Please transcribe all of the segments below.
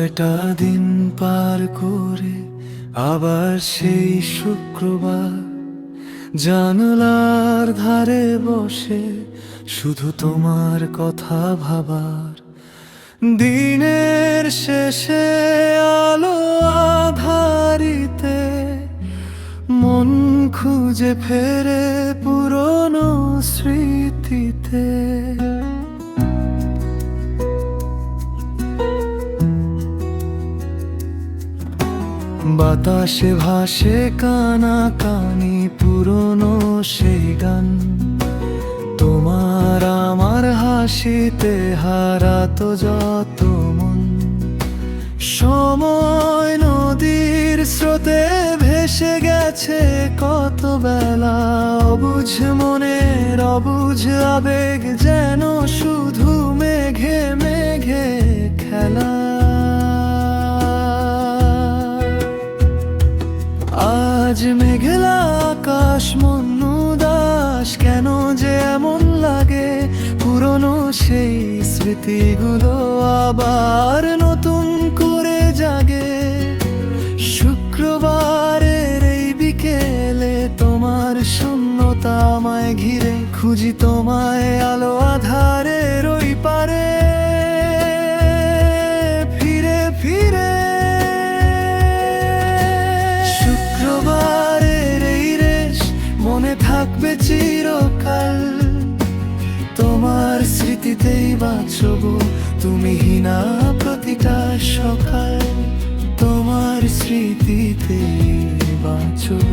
6টা দিন পার করে আবার সেই শুক্রবার, জানলার ধারে বসে শুধু তোমার কথা ভাবার। দিনের শেষে আলো আধারিতে মন খুঁজে ফেরে পুরনো স্মৃতিতে। বাতাসে ভাসে কানাকানি পুরনো সেই গান, তোমার আমার হাসিতে হারাতো যত মন। সময় নদীর স্রোতে ভেসে গেছে কত বেলা, অবুঝ মনের অবুঝ আবেগ যেন শুধু মেঘে মেঘে খেলা। আজ মেঘলা আকাশ মন উদাস, কেন যে এমন লাগে? পুরনো সেই স্মৃতিগুলো আবার নতুন করে জাগে। শুক্রবারের এই বিকেলে তোমার শূন্যতা আমায় ঘিরে, খুঁজি তোমায় আলো আধারের ওই পারে ফিরে ফিরে। শুক্রবারের এই রেশ মনে থাকবে চিরকাল, তোমার স্মৃতিতেই বাঁচব তুমি হীনা প্রতিটা সকাল, তোমার স্মৃতিতেই বাঁচব।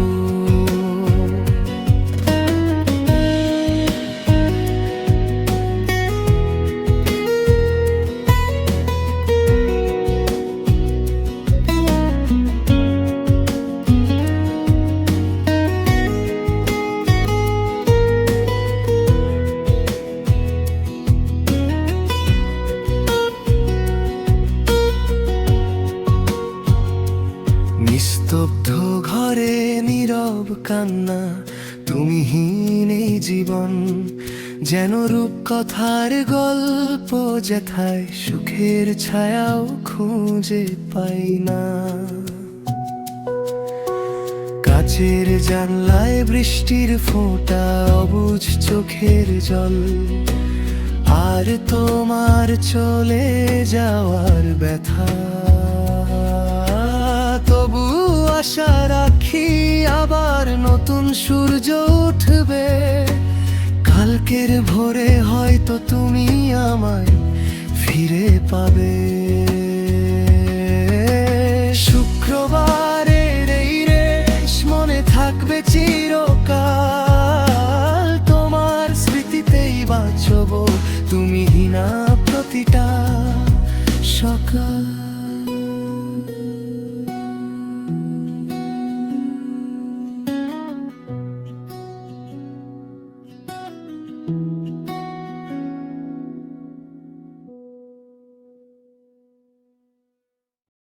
নিস্তব্ধ ঘরে নীরব কান্না, তুমিহীন এই জীবন যেন রূপকথার গল্প, যেথায় সুখের ছায়াও খুঁজে পাই না। কাচের জানলায় বৃষ্টির ফোঁটা, অবুঝ চোখের জল, আর তোমার চলে যাওয়ার ব্যথা। তবু আশা রাখি আবার নতুন সূর্য উঠবে, কালকের ভোরে হয়তো তুমি আমায় ফিরে পাবে।